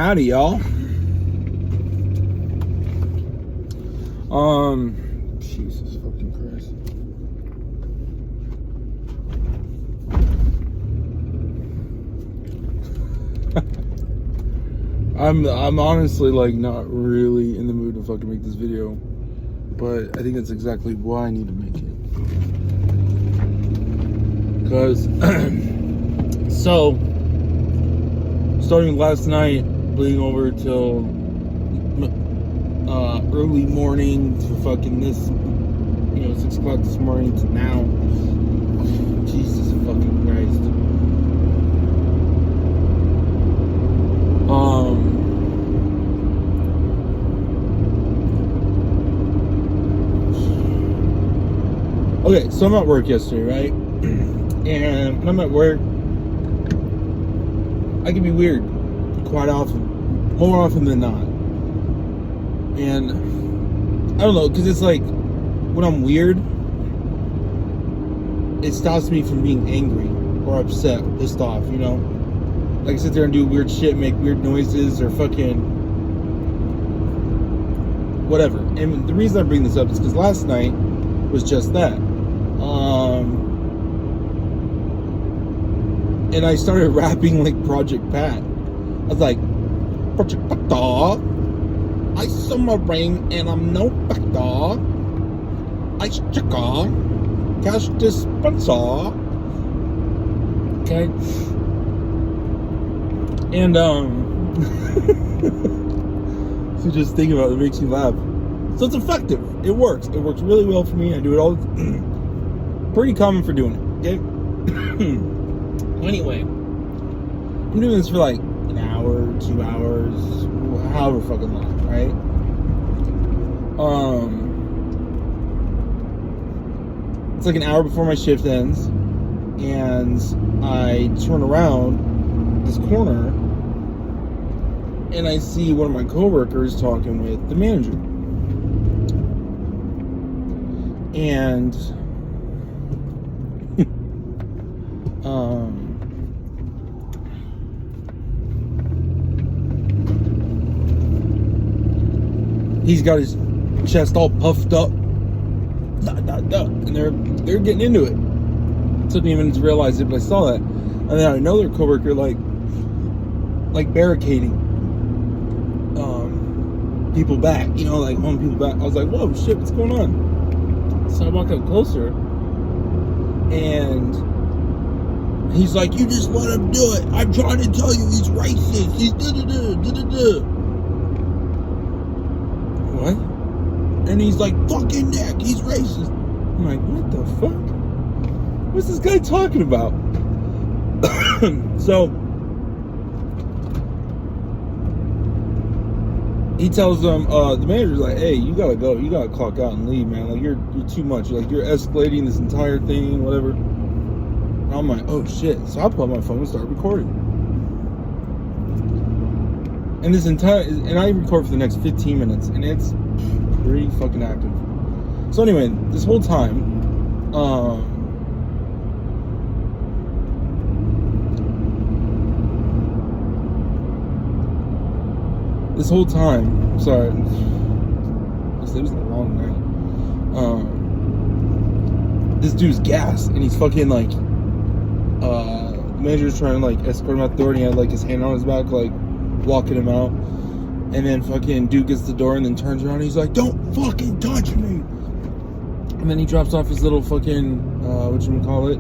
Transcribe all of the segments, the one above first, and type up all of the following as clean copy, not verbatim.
Howdy, y'all. Jesus fucking Christ. I'm honestly like not really in the mood to fucking make this video, but I think that's exactly why I need to make it. Because so starting last night, bleeding over till early morning to fucking this, 6 o'clock this morning to now. Jesus fucking Christ. Okay, so I'm at work yesterday, right? And when I'm at work, I can be weird quite often, more often than not. And I don't know, because it's like when I'm weird, it stops me from being angry or upset, pissed off, Like I sit there and do weird shit, make weird noises, or fucking whatever. And the reason I bring this up is because last night was just that. And I started rapping like Project Pat. I was like, Project Pat, I saw my ring and I'm no factor. I checker, cash dispenser. Okay. And so just think about it, makes you laugh. So it's effective. It works. It works really well for me. I do it all. Pretty common for doing it. Okay. Anyway, I'm doing this for like an hour, 2 hours, however fucking long, right? It's like an hour before my shift ends, and I turn around this corner, and I see one of my coworkers talking with the manager, and he's got his chest all puffed up, and they're getting into it. It took me a minute to realize it, but I saw that. And then another coworker like barricading people back, like holding people back. I was like, whoa, shit, what's going on? So I walk up closer, and he's like, you just let him do it. I'm trying to tell you he's racist. He's da-da-da. What? And he's like, fucking Nick, he's racist. I'm like, what the fuck? What's this guy talking about? So he tells them, the manager's like, hey, you gotta go, you gotta clock out and leave, man. Like you're too much. Like you're escalating this entire thing, whatever. And I'm like, oh shit. So I pull out my phone and start recording. And and I record for the next 15 minutes, and it's pretty fucking active. So anyway, this whole time, sorry, it was a long night. This dude's gassed, and he's fucking like, the manager's trying to like escort him out the door, and he had like his hand on his back, like walking him out. And then fucking dude gets the door and then turns around and he's like, don't fucking touch me. And then he drops off his little fucking, whatchamacallit.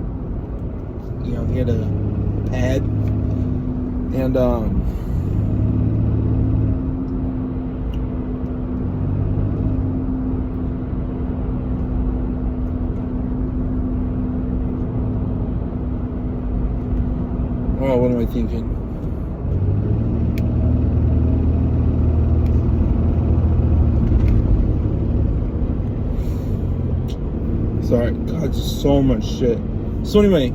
He had a pad. And, oh, what am I thinking? Sorry, God, so much shit. So anyway,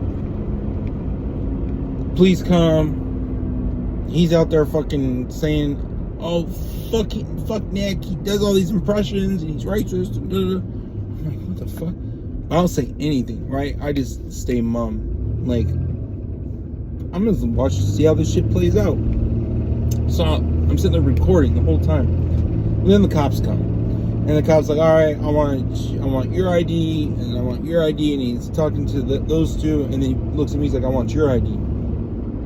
police come. He's out there fucking saying, oh, fuck Nick, he does all these impressions, and he's racist. I'm like, what the fuck? I don't say anything, right? I just stay mum. Like, I'm gonna watch to see how this shit plays out. So I'm sitting there recording the whole time. And then the cops come. And the cop's like, all right, I want your ID, and I want your ID. And he's talking to those two, and then he looks at me, he's like, I want your ID.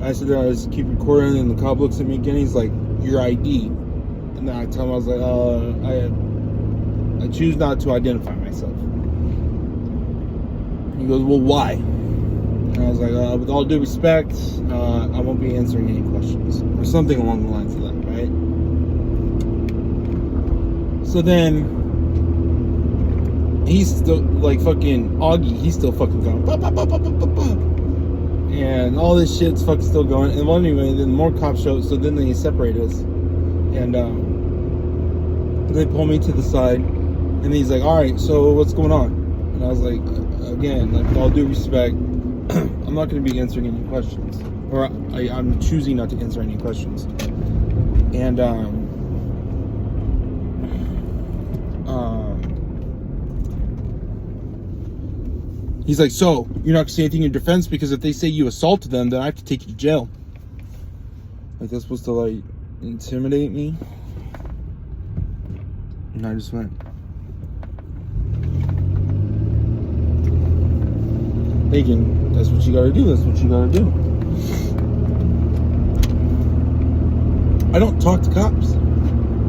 I said, I just keep recording, and the cop looks at me again, he's like, your ID. And then I tell him, I was like, I choose not to identify myself. He goes, well, why? And I was like, with all due respect, I won't be answering any questions. Or something along the lines of that, right? So then, he's still, like, fucking Augie, he's still fucking going, bah, bah, bah, bah, bah, bah, bah. And all this shit's fucking still going. And well, anyway, then more cops show, so then they separate us. And, they pull me to the side, and he's like, alright, so what's going on? And I was like, again, like, with all due respect, I'm not going to be answering any questions. Or I'm choosing not to answer any questions. And, he's like, so, you're not going to say anything in defense? Because if they say you assaulted them, then I have to take you to jail. Like, that's supposed to, like, intimidate me? And I just went, thinking, that's what you gotta do, that's what you gotta do. I don't talk to cops.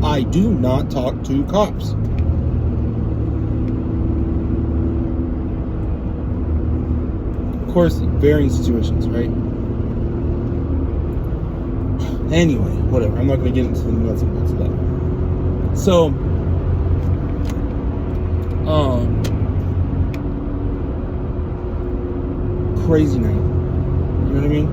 I do not talk to cops. Of course, varying situations, right? Anyway, whatever. I'm not going to get into the nuts and bolts of that. So, crazy now. You know what I mean?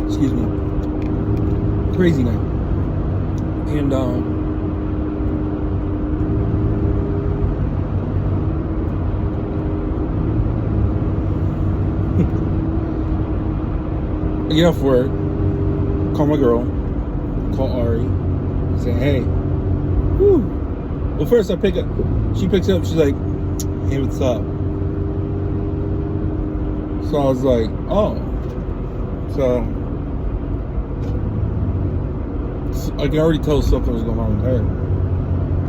Excuse me. Crazy now. And, I get off work, call my girl, call Ari, say, hey, woo. Well, first she picks up, she's like, hey, what's up? So I was like, oh. So I can already tell something was going on with her.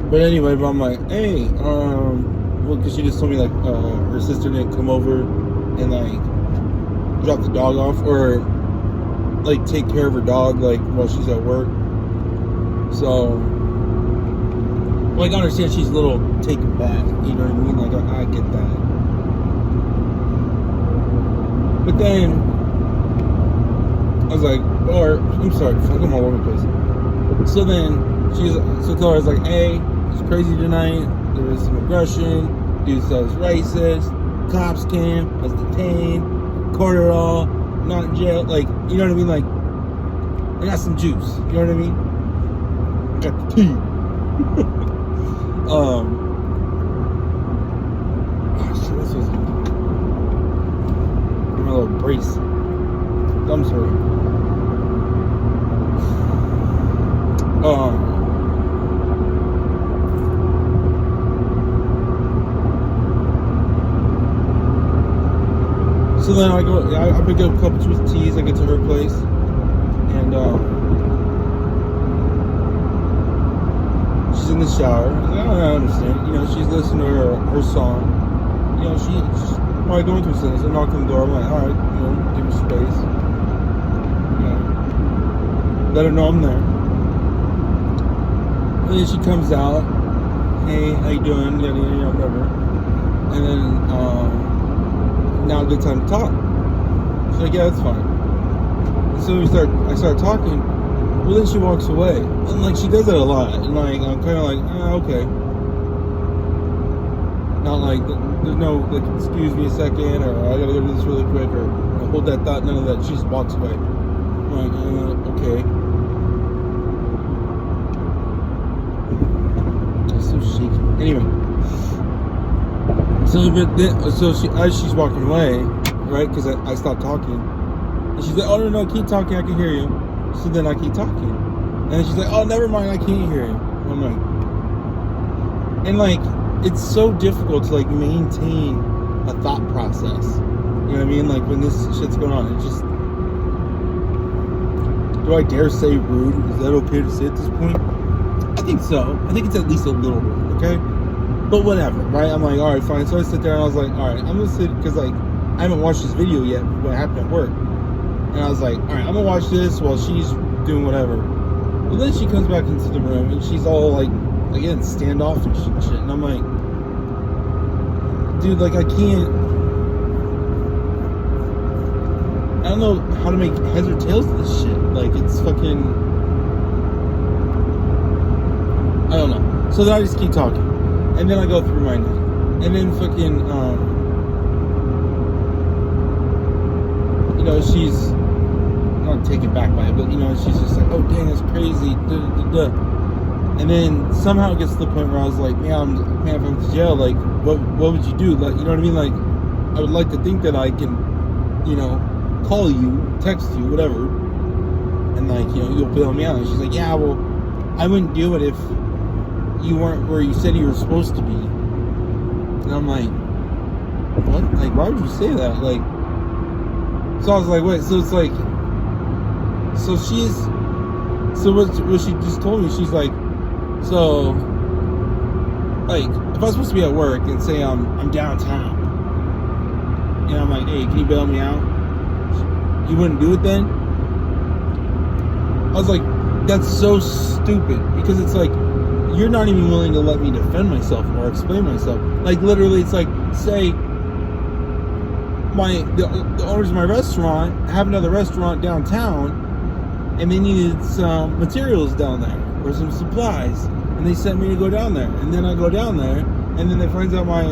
But anyway, but I'm like, hey, well, because she just told me, like, her sister didn't come over and, like, drop the dog off, or, like, take care of her dog, like, while she's at work. So, like, I understand she's a little taken back, you know what I mean? Like, I get that. But then, I was like, or, I'm sorry, I'm all over the place. So then, so I was like, hey, it's crazy tonight, there was some aggression, dude said I was racist, cops came, I was detained, recorded it all, not in jail, like, you know what I mean? Like, I got some juice, you know what I mean? I got the tea. Oh shit, this was my little brace. I'm sorry. So then I pick up a couple twisted teas, I get to her place, and she's in the shower. I understand, you know, she's listening to her song. You know, she's probably going through something. So I knock on the door, I'm like, alright, you know, give her space. You know, let her know I'm there. And then she comes out, hey, how you doing? Yada, yada, yada, whatever. And then, now a good time to talk. She's like, yeah, that's fine. And so I start talking. Well, then she walks away. And, like, she does that a lot. And, like, I'm kind of like, okay. Not like, there's no, like, excuse me a second, or I gotta go do this really quick, or hold that thought, none of that. She just walks away. I'm like, okay. That's so shaky. Anyway. So as she's walking away, right, because I stopped talking, and she's like, oh, no, keep talking, I can hear you. So then I keep talking, and then she's like, oh, never mind, I can't hear you. I'm like, and, like, it's so difficult to, like, maintain a thought process. You know what I mean? Like when this shit's going on, it just. Do I dare say rude? Is that okay to say at this point? I think so. I think it's at least a little rude, okay? But whatever, right? I'm like, alright, fine. So I sit there and I was like, alright, I'm gonna sit, because like, I haven't watched this video yet, what happened at work. And I was like, alright, I'm gonna watch this while she's doing whatever. Well, then she comes back into the room and she's all like, again, standoffish and shit. And I'm like, dude, like, I don't know how to make heads or tails of this shit. Like, it's fucking, I don't know. So then I just keep talking. And then I go through my night. And then fucking, you know, she's not taken back by it, but, you know, she's just like, oh, dang, that's crazy. Duh, duh, duh. And then somehow it gets to the point where I was like, man, if I'm in jail, like, what would you do? Like, you know what I mean? Like, I would like to think that I can, you know, call you, text you, whatever, and like, you know, you'll bail me out. And she's like, yeah, well, I wouldn't do it if you weren't where you said you were supposed to be. And I'm like, what? Like, why would you say that? Like, so I was like, wait, so it's like, so what she just told me, she's like, so, like, if I was supposed to be at work and say I'm downtown, and I'm like, hey, can you bail me out? You wouldn't do it then? I was like, that's so stupid, because it's like, you're not even willing to let me defend myself or explain myself. Like, literally, it's like, say, the owners of my restaurant have another restaurant downtown, and they needed some materials down there, or some supplies, and they sent me to go down there, and then I go down there, and then they find out I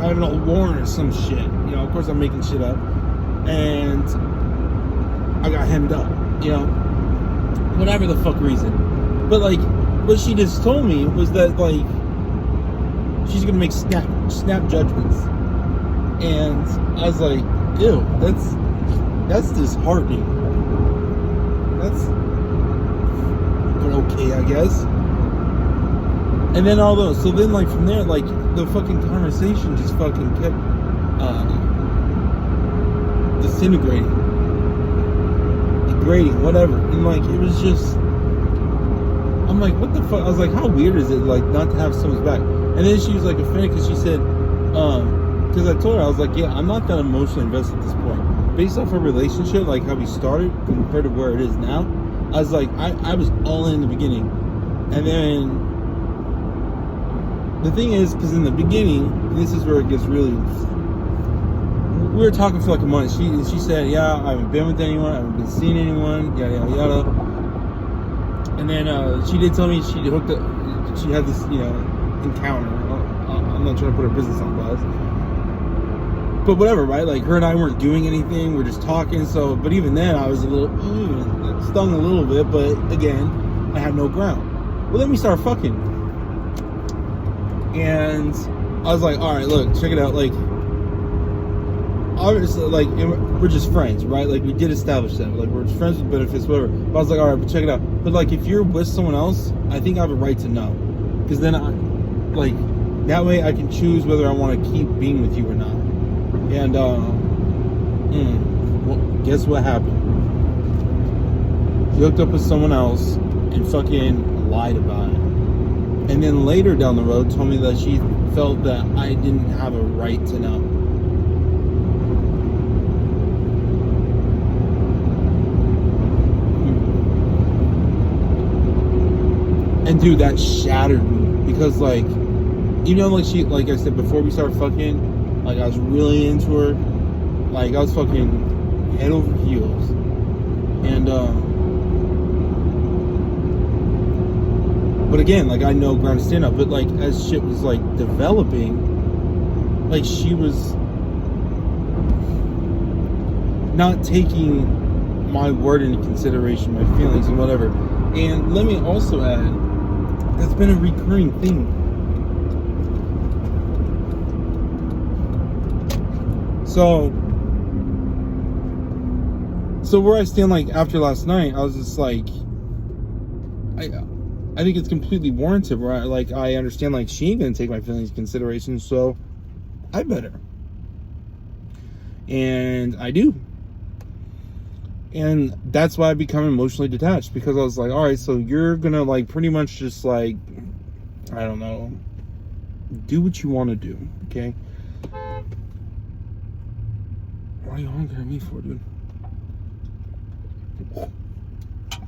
had an old warrant or some shit. You know, of course I'm making shit up, and I got hemmed up, you know, whatever the fuck reason. But like, what she just told me was that, like, she's gonna make snap judgments, and I was like, ew, that's disheartening. That's okay, I guess. And then so then like from there, like, the fucking conversation just fucking kept disintegrating, degrading, whatever. And like, it was just, I'm like, what the fuck? I was like, how weird is it, like, not to have someone's back? And then she was like offended because she said, because I told her, I was like, yeah, I'm not that emotionally invested at this point. Based off our relationship, like how we started compared to where it is now, I was like, I was all in the beginning. And then the thing is, because in the beginning, this is where it gets really, we were talking for like a month. She said, yeah, I haven't been with anyone, I haven't been seeing anyone, yada yada yada. And then she did tell me she hooked up, she had this, you know, encounter. I'm not trying to put her business on blast, but whatever, right? Like, her and I weren't doing anything, we're just talking. So, but even then, I was a little stung a little bit. But again, I had no ground. Well, then we started fucking, and I was like, all right, look, check it out. Like, obviously, like, we're just friends, right? Like, we did establish that, like, we're friends with benefits, whatever. But I was like, all right, but check it out. But like, if you're with someone else, I think I have a right to know, because then like, that way I can choose whether I want to keep being with you or not. And well, guess what happened? She hooked up with someone else and fucking lied about it. And then later down the road told me that she felt that I didn't have a right to know. And dude, that shattered me, because like, you know, like, she, like I said, before we started fucking, like, I was really into her. Like, I was fucking head over heels. And but again, like, I know ground to stand up. But like, as shit was like developing, like, she was not taking my word into consideration, my feelings and whatever. And let me also add, that's been a recurring thing. So where I stand, like, after last night, I was just like, I think it's completely warranted, right? Like, I understand, like, she ain't gonna take my feelings into consideration, so I better. And I do. And that's why I become emotionally detached, because I was like, all right, so you're gonna like pretty much just like, I don't know, do what you want to do, okay? What are you honking at me for, dude?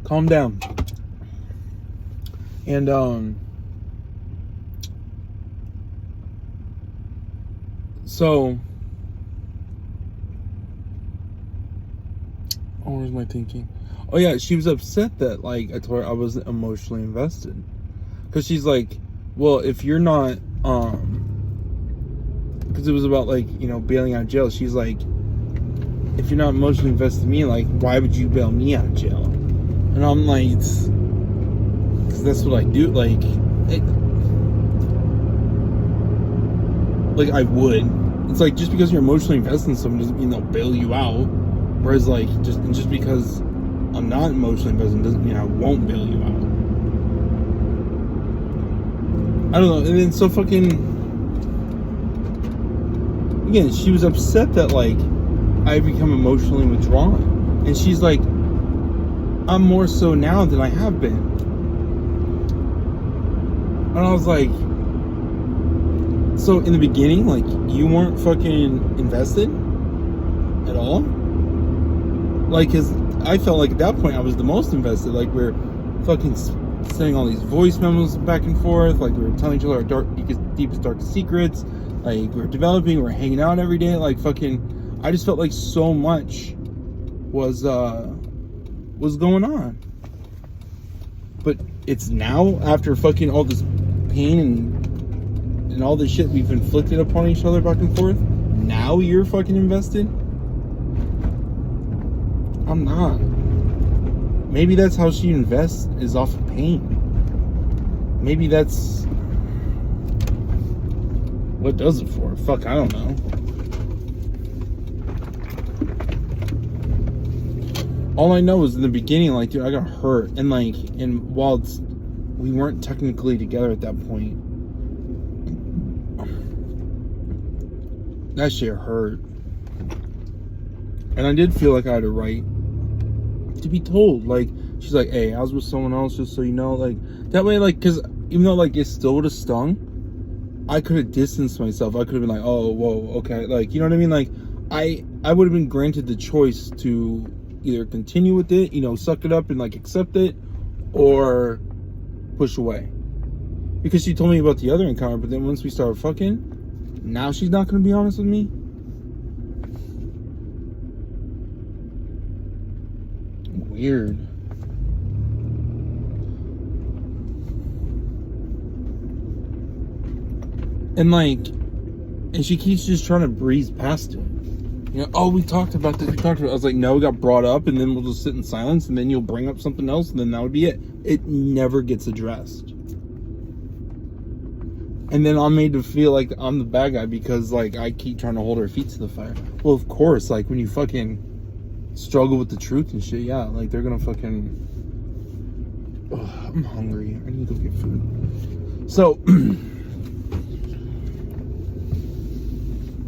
Calm down. And so, oh, where's my thinking? Oh yeah, she was upset that like I told her I wasn't emotionally invested, because she's like, well, if you're not, because it was about like, you know, bailing out of jail. She's like, if you're not emotionally invested in me, like, why would you bail me out of jail? And I'm like, because that's what I do. Like I would. It's like, just because you're emotionally invested in someone doesn't mean they'll bail you out. Whereas like, just because I'm not emotionally invested doesn't mean I won't bail you out. I don't know. And then so fucking, again, she was upset that like I become emotionally withdrawn, and she's like, I'm more so now than I have been. And I was like, so in the beginning, like, you weren't fucking invested at all? Like, cause I felt like at that point I was the most invested. Like, we're fucking sending all these voice memos back and forth. Like, we were telling each other our deepest, darkest secrets. Like, we're developing, we're hanging out every day. Like, fucking, I just felt like so much was going on. But it's now, after fucking all this pain and all this shit we've inflicted upon each other back and forth, now you're fucking invested? I'm not. Maybe that's how she invests, is off of pain. Maybe that's what does it for. Fuck, I don't know. All I know is in the beginning, like, dude, I got hurt. And like, and while we weren't technically together at that point, that shit hurt. And I did feel like I had a right to be told. Like, she's like, hey, I was with someone else, just so you know. Like, that way, like, because even though like it still would have stung, I could have distanced myself. I could have been like, oh, whoa, okay. Like, you know what I mean? Like, I would have been granted the choice to either continue with it, you know, suck it up and like accept it, or push away. Because she told me about the other encounter, but then once we started fucking, now she's not going to be honest with me? Weird. And like, and she keeps just trying to breeze past it. You know, oh, we talked about this. I was like, no, it got brought up, and then we'll just sit in silence, and then you'll bring up something else, and then that would be it. It never gets addressed. And then I'm made to feel like I'm the bad guy because like I keep trying to hold her feet to the fire. Well, of course, like when you fucking struggle with the truth and shit, yeah, like they're gonna fucking. Ugh, I'm hungry. I need to go get food. So,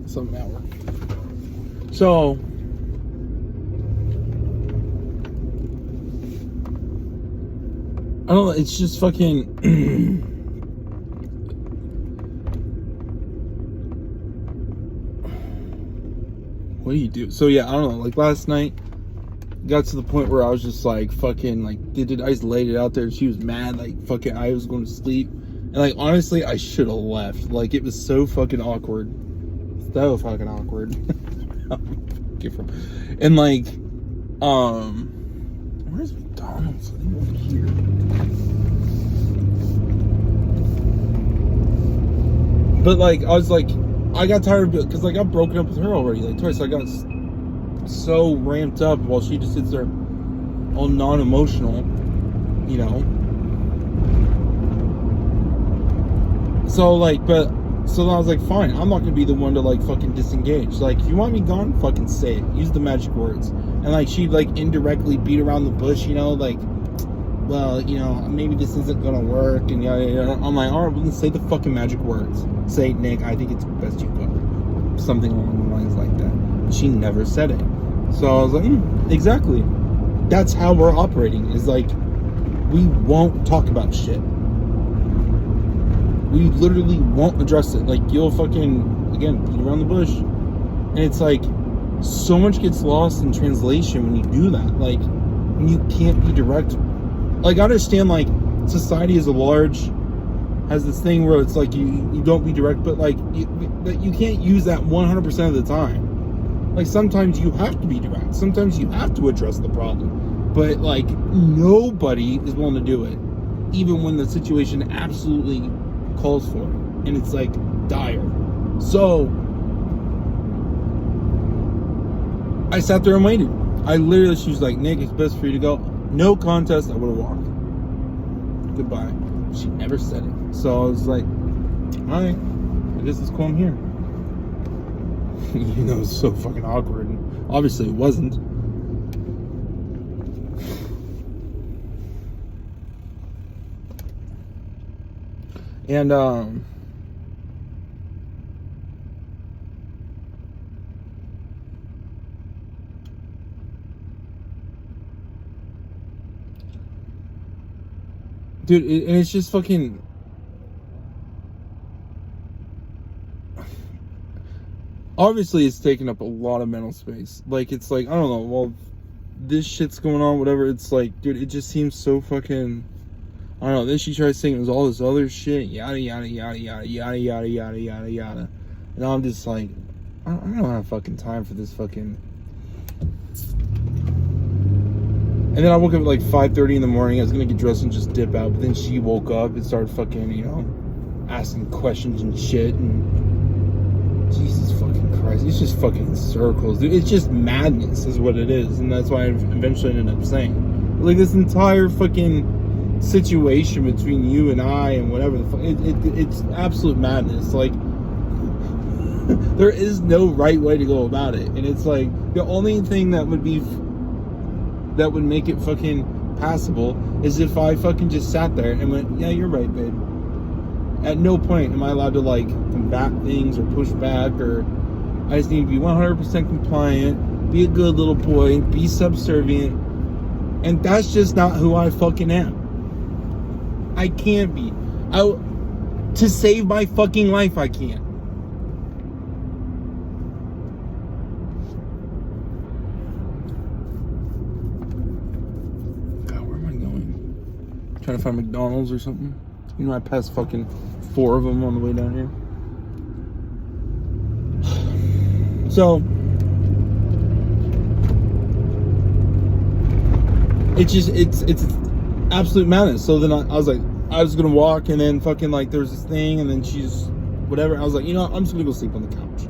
some hour. So, I don't know. It's just fucking. What do you do? So yeah, I don't know. Like last night, got to the point where I was just like fucking like I just laid it out there. She was mad. Like fucking, I was going to sleep, and like honestly, I should have left. Like it was so fucking awkward. So fucking awkward. And like, where's McDonald's? Over here. But like, I was like, I got tired of it because like I broken up with her already like twice. So I got so ramped up while she just sits there all non-emotional, you know. So like, but so then I was like, fine, I'm not gonna be the one to like fucking disengage. Like, if you want me gone, fucking say it. Use the magic words. And like she'd like indirectly beat around the bush, you know, like, well, you know, maybe this isn't gonna work, and yeah. I'm like, all right, well, then say the fucking magic words. Say, Nick, I think it's best you go. Something along the lines like that. She never said it. So I was like, exactly. That's how we're operating. Is like, we won't talk about shit. We literally won't address it. Like, you'll fucking, again, beat around the bush. And it's like, so much gets lost in translation when you do that. Like, when you can't be direct. Like, I understand, like, society as a large has this thing where it's like, you don't be direct, but like, you can't use that 100% of the time. Like, sometimes you have to be direct. Sometimes you have to address the problem. But, like, nobody is willing to do it. Even when the situation absolutely calls for it. And it's, like, dire. So, I sat there and waited. She was like, Nick, it's best for you to go. No contest, I would have walked. Goodbye. She never said it. So, I was like, alright, I guess it's cool, I'm here. You know, it's so fucking awkward. And obviously, it wasn't. And, dude, and it's just fucking... Obviously, it's taking up a lot of mental space. Like, it's like, I don't know, well, this shit's going on, whatever. It's like, dude, it just seems so fucking... I don't know. Then she tried saying it was all this other shit, yada yada yada yada yada yada yada yada yada, and I'm just like, I don't have fucking time for this fucking. And then I woke up at like 5:30 in the morning. I was gonna get dressed and just dip out, but then she woke up and started fucking, you know, asking questions and shit, and Jesus fucking Christ, it's just fucking circles, dude. It's just madness, is what it is, and that's why I eventually ended up saying, like, this entire fucking situation between you and I and whatever the fuck, it's absolute madness. Like, there is no right way to go about it, and it's like, the only thing that would make it fucking passable is if I fucking just sat there and went, yeah, you're right, babe. At no point am I allowed to, like, combat things or push back, or I just need to be 100% compliant, be a good little boy, be subservient, and that's just not who I fucking am. I can't be. To save my fucking life, I can't. God, where am I going? Trying to find McDonald's or something? You know, I passed fucking 4 of them on the way down here. So, it's absolute madness. So then I was like, I was gonna walk, and then fucking, like, there's this thing, and then she's whatever. I was like, you know what? I'm just gonna go sleep on the couch.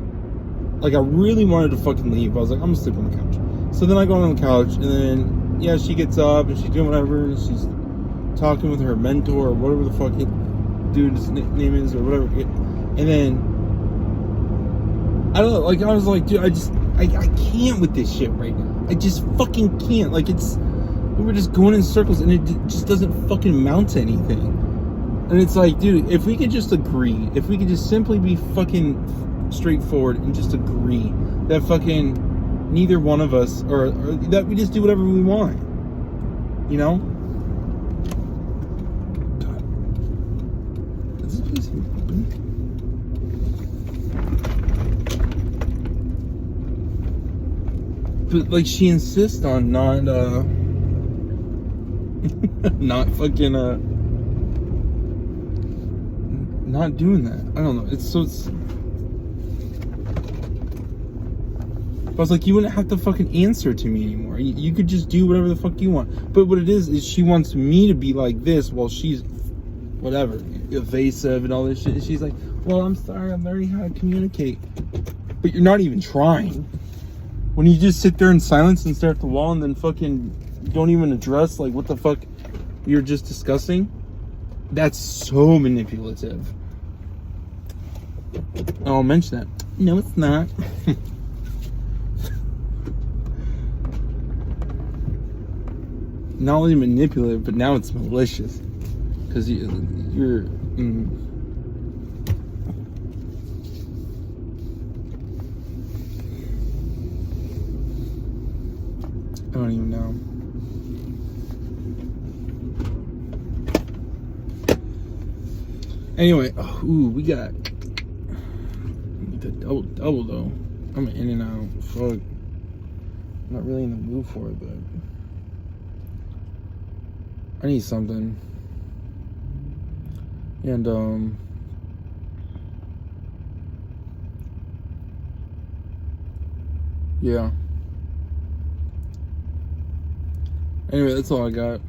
Like, I really wanted to fucking leave. I was like, I'm gonna sleep on the couch. So then I go on the couch, and then, yeah, she gets up, and she's doing whatever, and she's talking with her mentor, or whatever the fuck dude's name is, or whatever. And then, I don't know, like, I was like, dude, I can't with this shit right now. I just fucking can't. Like, we were just going in circles, and it just doesn't fucking amount to anything. And it's like, dude, if we could just agree, if we could just simply be fucking straightforward and just agree that fucking neither one of us, or that we just do whatever we want, you know? God. Is this place open? But, like, she insists on not fucking, not doing that. I don't know. It's I was like, you wouldn't have to fucking answer to me anymore. You could just do whatever the fuck you want. But what it is she wants me to be like this while she's, whatever, evasive and all this shit. And she's like, well, I'm sorry, I'm learning how to communicate. But you're not even trying. When you just sit there in silence and stare at the wall, and then fucking don't even address, like, what the fuck you're just discussing, that's so manipulative. I'll mention that. No, it's not. Not only manipulative, but now it's malicious. Because you're... don't even know. Anyway, we got the double though. I'm in and out. Fuck. I'm not really in the mood for it, but I need something. And yeah. Anyway, that's all I got.